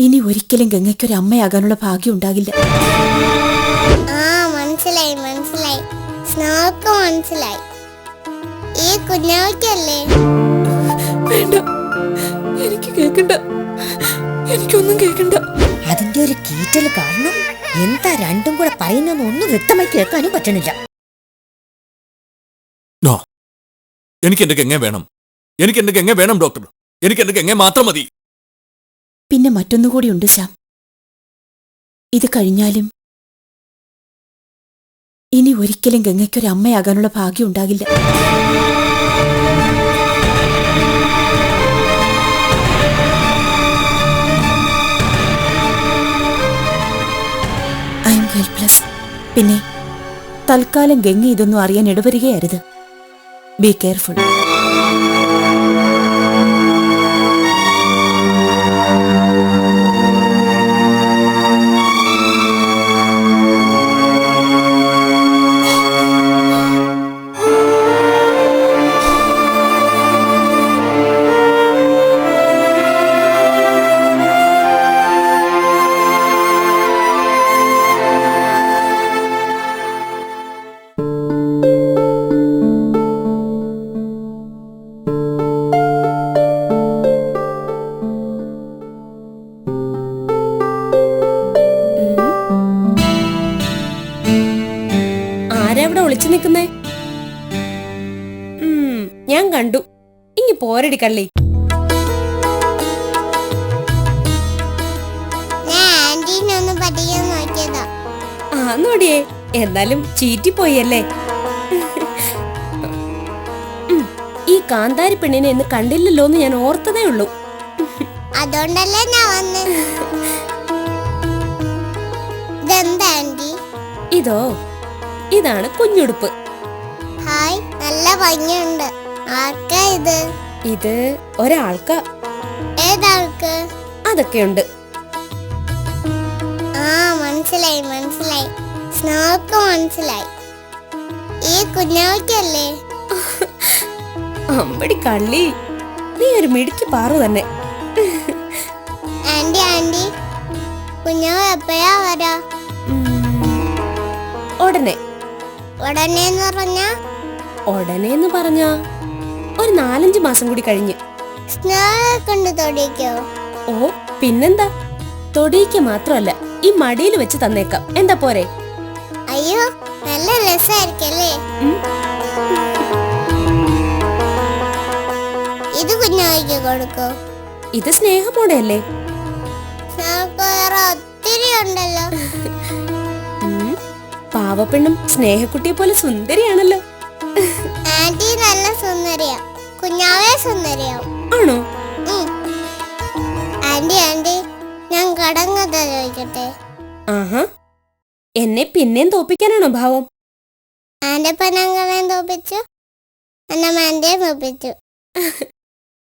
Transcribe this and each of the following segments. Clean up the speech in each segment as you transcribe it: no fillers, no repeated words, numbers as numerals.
ഇനി ഒരിക്കലും ഗംഗയ്ക്കൊരു അമ്മയാകാനുള്ള ഭാഗ്യം ഉണ്ടാകില്ല. മനസ്സിലായി മനസ്സിലായി, സ്നോക്ക് മനസ്സിലായി. ഈ കുഞ്ഞാവയ്ക്കല്ലേ? വേണ്ട, എനിക്ക് കേൾക്കണ്ട, എനിക്കൊന്നും കേൾക്കണ്ട. അതിന്റെ ഒരു കീറ്റല് കാരണം എന്താ രണ്ടും കൂടെ പറയുന്നൊന്നും ഒന്നും വ്യക്തമായി കേൾക്കാനും പറ്റണില്ല. എനിക്ക് എന്റെ ഗംഗ വേണം, എനിക്ക് എന്റെ ഗംഗ വേണം ഡോക്ടർ, എനിക്ക് എന്റെ ഗംഗ മാത്രം മതി. പിന്നെ മറ്റൊന്നുകൂടിയുണ്ട് ശ്യാം. ഇത് കഴിഞ്ഞാലും ഇനി ഒരിക്കലും ഗംഗയ്ക്കൊരു അമ്മയാകാനുള്ള ഭാഗ്യം ഉണ്ടാകില്ല. I M helpless. പിന്നെ തൽക്കാലം ഗംഗ ഇതൊന്നും അറിയാൻ ഇടവരികയരുത്. Be careful. ആരവിടെ ഒളിച്ചു നിൽക്കുന്നേ? ഞാൻ കണ്ടു. ഇങ്ങി പോരടി കള്ളി. നോടിയേ, എന്നാലും ചീറ്റിപ്പോയല്ലേ. ഈ കാന്താരി പെണ്ണിനെ ഇന്ന് കണ്ടില്ലല്ലോ എന്ന് ഞാൻ ഓർത്തതേ ഉള്ളൂ. അതുകൊണ്ടല്ലേ ഞാൻ വന്ന്. ഇതോ, ഇതാണ് കുഞ്ഞുടുപ്പ്. ഹായ്, നല്ല ഭംഗിയുണ്ട്. ആർക്കാ ഇത്? ഇത് ഒരാൾക്കാ. ഏതാൾക്ക്? അതൊക്കെയുണ്ട്. മനസ്സിലായി മനസ്സിലായി, സ്നോക്ക് മനസ്സിലായി. ഈ കുഞ്ഞാവയ്ക്കല്ലേ? അമ്പടി കള്ളി, നീ ഒരു മിടുക്കി പാറു തന്നെ. ആന്റി ആന്റി, കുഞ്ഞാവ് എപ്പോഴാ വരാ? ഉടനെ. ഉടനെന്ന് പറഞ്ഞാ ഒരു 4-5 മാസം കൂടി കഴിഞ്ഞ്. കൊണ്ട് തൊടിക്കോ? ഓ പിന്നെന്താ, തൊടിയിക്ക മാത്രമല്ല, ഈ മടിയിൽ വെച്ച് തന്നേക്കാം. എന്താ പോരെ? അയ്യോ, നല്ല രസായിരിക്കല്ലേ. ഇത് കുഞ്ഞായിക്ക് കൊടുക്കോ? ഇത് സ്നേഹമോടെ അല്ലേ? ഒത്തിരി ഉണ്ടല്ലോ. പാവപ്പെണ്ണും സ്നേഹക്കുട്ടിയെ പോലെ സുന്ദരിയാണല്ലോ. ആന്റി നല്ല സുന്ദരിയാ, കുഞ്ഞാവേ സുന്ദരിയാവും. ആണോ? ആന്റി ആന്റി, ഞാൻ കടങ്ങത ചോദിക്കട്ടെ? ആഹാ, എന്നെ പിന്നെയും തോപ്പിക്കാനാണോ ഭാവം? ആന്റെ പനങ്ങളെയും തോപ്പിച്ചു, എന്നെ മാന്റെയും തോപ്പിച്ചു.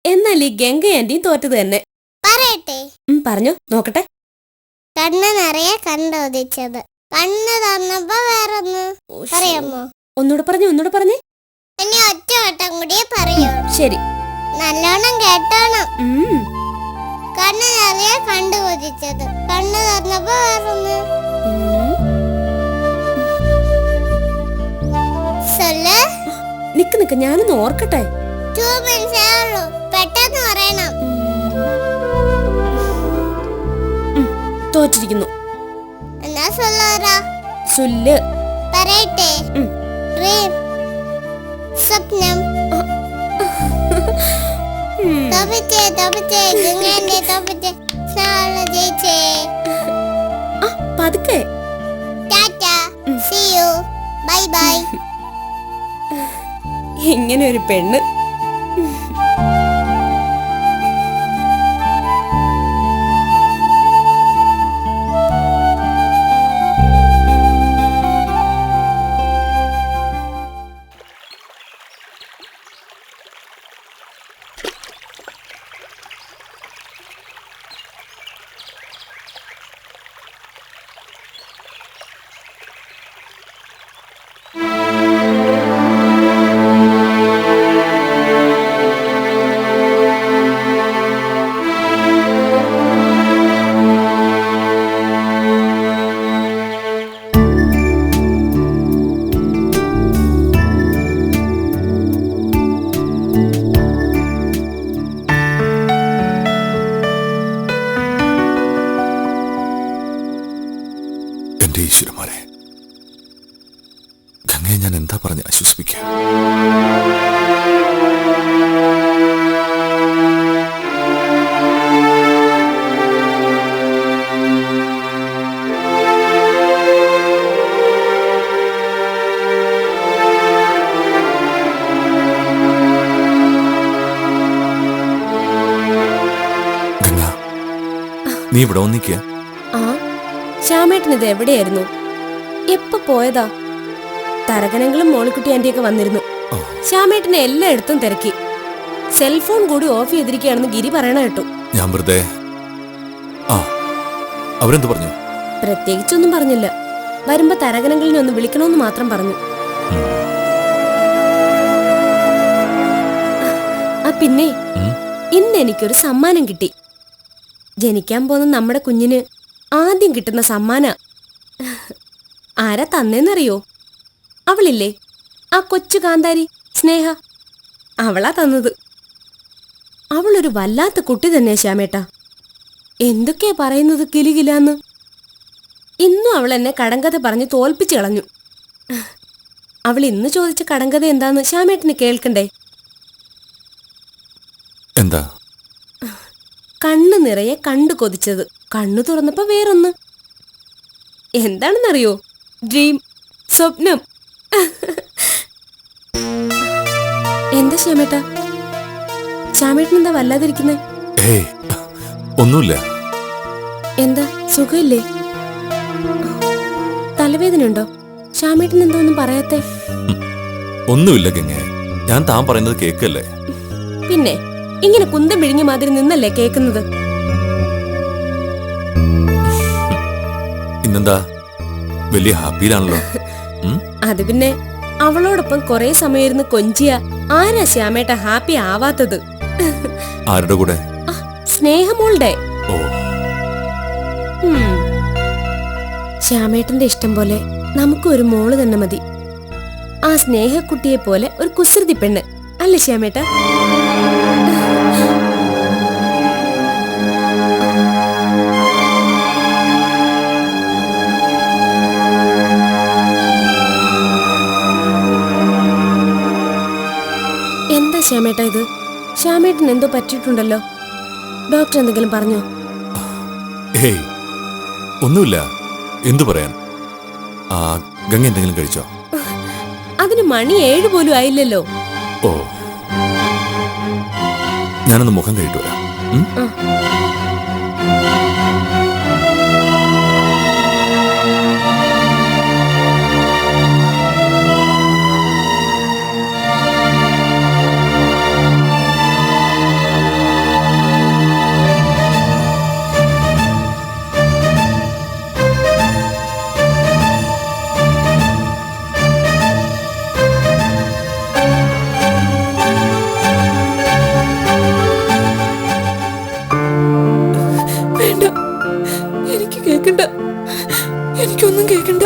എന്നാൽ ഈ ഗംഗ ആന്റിയും തോറ്റത് തന്നെ. പറയട്ടെ? പറഞ്ഞോ, നോക്കട്ടെ. കണ്ണ് നിറയെ കണ്ടോദിച്ചത്, കണ്ണ് തന്നപ്പോ വേറൊന്ന്. പറയാമോ? ഒന്നുകൂടെ പറഞ്ഞേ. ഇനി ഒറ്റ വട്ടം കൂടിയേ പറയൂ. ശരി, നല്ലോണം കേട്ടോണം. കണ്ണ് നിറയെ കണ്ടു കൊതിച്ചത്, കണ്ണ് തന്നപ്പോ വേറൊന്ന്. നിക്ക് ഞാനൊന്ന് ഓർക്കട്ടെ. 2 minutes ഉള്ളൂ, പെട്ടെന്ന് പറയണം. തോറ്റിരിക്കുന്നു. എന്നാ സൊല്ലുറാ? സുല്ല്. പറയട്ടെ? സ്വപ്നം. പതുക്കെ. Bye bye. ഇങ്ങനെ ഒരു പെണ്ണ്. ഈശ്വരന്മാരെ, ഗംഗയെ ഞാൻ എന്താ പറഞ്ഞ് ആശ്വസിപ്പിക്കുക? ഗംഗ, നീ ഇവിടെ വന്നിക്കുക. ആ ശ്യാമേട്ടൻ ഇത് എവിടെയായിരുന്നു? എപ്പോ പോയതാ? തരകനങ്ങളും മോളിക്കുട്ടി ആന്റിയൊക്കെ വന്നിരുന്നു. ശ്യാമേട്ടനെ എല്ലായിടത്തും തിരക്കി. സെൽഫോൺ കൂടി ഓഫ് ചെയ്തിരിക്കുകയാണെന്ന് ഗിരി പറയണ കേട്ടു. ഞാൻ വെറുതെ അവരെന്ത് പറഞ്ഞു? പ്രത്യേകിച്ചൊന്നും പറഞ്ഞില്ല. വരുമ്പോ തരകനങ്ങളിനെ ഒന്ന് വിളിക്കണമെന്ന് മാത്രം പറഞ്ഞു. ആ പിന്നെ ഇന്ന് എനിക്കൊരു സമ്മാനം കിട്ടി. ജനിക്കാൻ പോകുന്ന നമ്മുടെ കുഞ്ഞിന് ആദ്യം കിട്ടുന്ന സമ്മാന. ആരാ തന്നേന്നറിയോ? അവളില്ലേ, ആ കൊച്ചു കാന്താരി സ്നേഹ, അവളാ തന്നത്. അവളൊരു വല്ലാത്ത കുട്ടി തന്നെ ശ്യാമേട്ടാ. എന്തൊക്കെയാ പറയുന്നത് കിലുകിലാന്ന്. ഇന്നും അവൾ എന്നെ കടങ്കഥ പറഞ്ഞ് തോൽപ്പിച്ചു കളഞ്ഞു. അവൾ ഇന്ന് ചോദിച്ച കടങ്കഥ എന്താന്ന് ശ്യാമേട്ടന് കേൾക്കണ്ടേ? എന്താ? കണ്ണു നിറയെ കണ്ടു കൊതിച്ചത്, കണ്ണു തുറന്നപ്പോ വേറൊന്ന്. എന്താണെന്നറിയോ? ഡ്രീം, സ്വപ്നം. എന്താ ശ്യാമേട്ടാ? ശ്യാമേട്ടൻ എന്താ വല്ലാതിരിക്കുന്നേ? ഒന്നുമില്ല. എന്താ സുഖമില്ലേ? തലവേദനയുണ്ടോ? ശ്യാമേട്ടൻ എന്താ ഒന്നും പറയാത്തെ? ഒന്നുമില്ല ഗംഗേ, ഞാൻ താൻ പറയുന്നത് കേക്കല്ലേ. പിന്നെ ഇങ്ങനെ കുന്തം പിഴിഞ്ഞ മാതിരി നിന്നല്ലേ കേക്കുന്നത്? ഇന്നെന്താ വലിയ ഹാപ്പിയിലാണല്ലോ. അത് പിന്നെ അവളോടൊപ്പം കൊറേ സമയം ഇരുന്ന് കൊഞ്ചിയ ആരാ ശ്യാമേട്ട ഹാപ്പി ആവാത്തത്? ആരുടെ കൂടെ? സ്നേഹമോളുടെ. ഓ, ശ്യാമേട്ടന്റെ ഇഷ്ടം പോലെ നമുക്ക് ഒരു മോള് തന്നെ മതി. ആ സ്നേഹക്കുട്ടിയെ പോലെ ഒരു കുസൃതി പെണ്ണ് അല്ലേ ശ്യാമേട്ട? എന്താ ശ്യാമേട്ട ഇത്? ശ്യാമേട്ടൻ എന്തോ പറ്റിയിട്ടുണ്ടല്ലോ. ഡോക്ടർ എന്തെങ്കിലും പറഞ്ഞോ? ഏയ് ഒന്നുമില്ല. എന്തു പറയാൻ? ഗംഗ എന്തെങ്കിലും കഴിച്ചോ? അതിന് മണി 7 പോലും ആയില്ലല്ലോ. ഓ, ഞാനൊന്ന് മുഖം കഴിട്ട് വരാം. എനിക്കൊന്നും കേൾക്കണ്ട.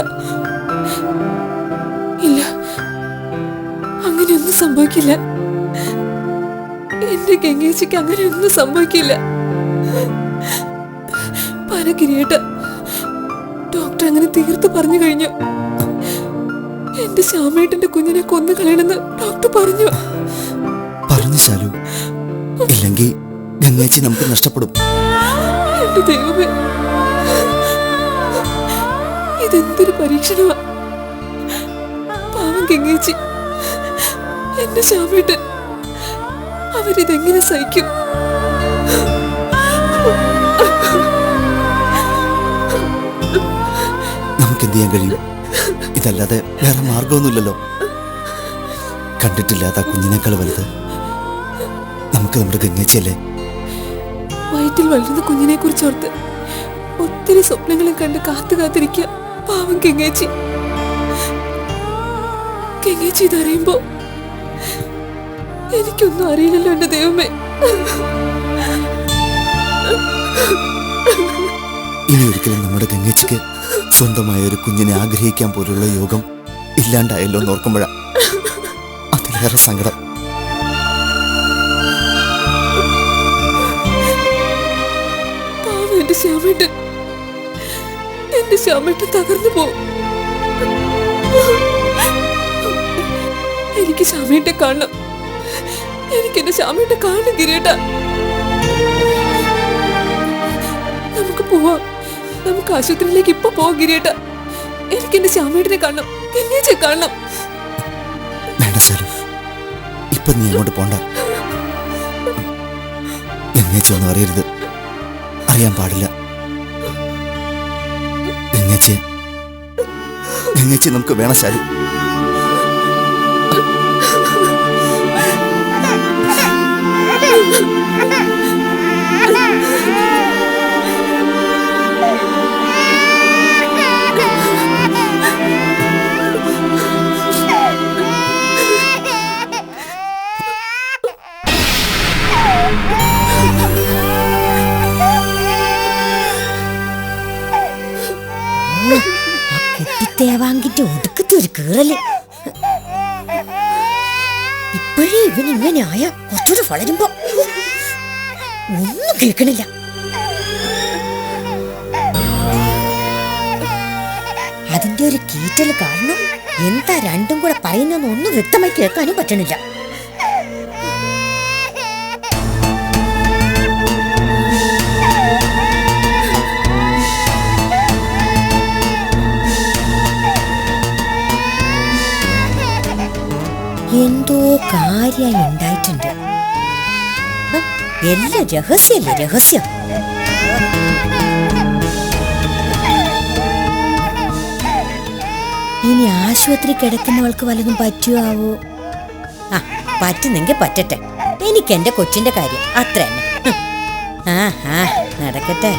ഇല്ല, അങ്ങനെയൊന്നും സംഭവിക്കില്ല. എന്റെ ഗംഗേച്ചിക്ക് അങ്ങനെയൊന്നും സംഭവിക്കില്ല. പരകിരിയേട്ട, ഡോക്ടർ അങ്ങനെ തീർത്ത് പറഞ്ഞു കഴിഞ്ഞു. എന്റെ ശ്യാമേട്ടന്റെ കുഞ്ഞിനെ കൊന്നു കളയണമെന്ന് ഡോക്ടർ പറഞ്ഞു. പറഞ്ഞു ശാലു, ഇല്ലെങ്കിൽ ഗംഗേച്ചി നമുക്ക് നഷ്ടപ്പെടും. എന്റെ ദൈവമേ, ഇതെന്തൊരു പരീക്ഷണമാ. പാവം ഗംഗേച്ചി, എന്റെ ശ്യാമേട്ടൻ, അവരിതെങ്ങനെ സഹിക്കും? നമുക്കെന്ത് ചെയ്യാൻ കഴിയും? ഇതല്ലാതെ വേറെ മാർഗമൊന്നുമില്ലല്ലോ. കണ്ടിട്ടില്ലാത്ത കുഞ്ഞിനേക്കാൾ വലുത് നമുക്ക് നമ്മുടെ ഗംഗേച്ചിയല്ലേ. വയറ്റിൽ വളരുന്ന കുഞ്ഞിനെ കുറിച്ച് ഓർത്ത് ഒത്തിരി സ്വപ്നങ്ങളും കണ്ട് കാത്തിരിക്കുക പാവം ഗംഗേച്ചി. ഗംഗേച്ചി ഇതറിയുമ്പോ എനിക്കൊന്നും അറിയില്ലല്ലോ എന്റെ ദൈവമേ. ഇനി ഒരിക്കലും നമ്മുടെ ഗംഗേച്ചിക്ക് സ്വന്തമായ ഒരു കുഞ്ഞിനെ ആഗ്രഹിക്കാൻ പോലുള്ള യോഗം ഇല്ലാണ്ടായല്ലോ എന്ന് ഓർക്കുമ്പോഴാ അതിലേറെ സങ്കടം. പാവം എന്റെ ശ്യാമേട്ടൻ എന്റെ ശ്യാമേട്ടൻ തകർന്നു പോകും. എനിക്ക് ശ്യാമേട്ടെ കാണണം. എനിക്ക് എന്റെ ശ്യാമേട്ടെ കാണണം ഗിരിയേട്ടാ. നമുക്ക് പോവാം. നമുക്ക് ആശുപത്രിയിലേക്ക് ഇപ്പൊ പോവാം ഗിരിയേട്ടാ. എനിക്ക് എന്റെ ശ്യാമേട്ടനെ കാണണം. ഗംഗേച്ചെ കാണണം. വേണ്ട സലു, ഇപ്പൊ നീ അങ്ങോട്ട് പോണ്ട. ഗംഗേച്ചൊന്നും അറിയരുത്, അറിയാൻ പാടില്ല. ഗംഗേച്ചി നമുക്ക് വേണം ശാലു. കുട്ടിത്തേവാങ്കിന്റെ ഒടുക്കത്തെ ഒരു കീറല്. ഇപ്പോഴേ ഇവനിങ്ങനെ ആയ കുറച്ചുകൂടെ വളരുമ്പോ ഒന്നും കേൾക്കണില്ല. അതിന്റെ ഒരു കീറ്റല് കാരണം എന്താ രണ്ടും കൂടെ പറയുന്നൊന്നും ഒന്നും വ്യക്തമായി കേൾക്കാനും പറ്റണില്ല. എന്തോ കാര്യമായി ഉണ്ടായിട്ടുണ്ട്. എല്ലാം രഹസ്യല്ലേ രഹസ്യം. ഇനി ആശുപത്രി കിടക്കുന്നവൾക്ക് വല്ലതും പറ്റുമാവോ? ആ, പറ്റുന്നെങ്കിൽ പറ്റട്ടെ. എനിക്ക് എന്റെ കൊച്ചിന്റെ കാര്യം അത്ര തന്നെ. ആ നടക്കട്ടെ.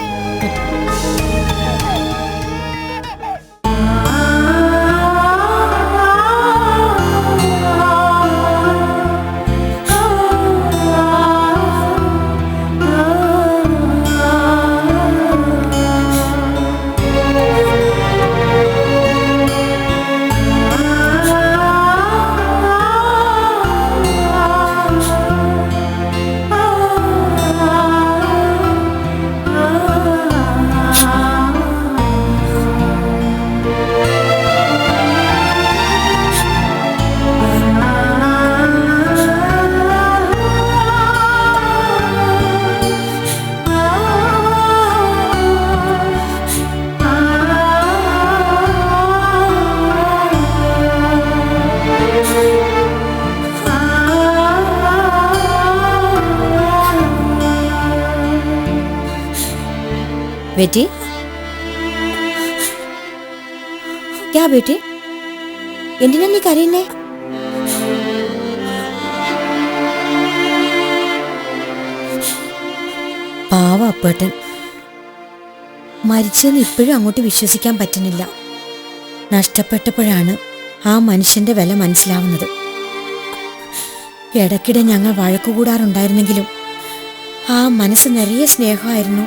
बेटी क्या बेटी എന്തിനാ നീ കരയുന്നേ? പാവ അപ്പേട്ടൻ മരിച്ചെന്ന് ഇപ്പോഴും അങ്ങോട്ട് വിശ്വസിക്കാൻ പറ്റുന്നില്ല. നഷ്ടപ്പെട്ടപ്പോഴാണ് ആ മനുഷ്യന്റെ വില മനസ്സിലാവുന്നത്. ഇടയ്ക്കിടെ ഞങ്ങൾ വഴക്കുകൂടാറുണ്ടായിരുന്നെങ്കിലും ആ മനസ്സ് നിറയെ സ്നേഹമായിരുന്നു.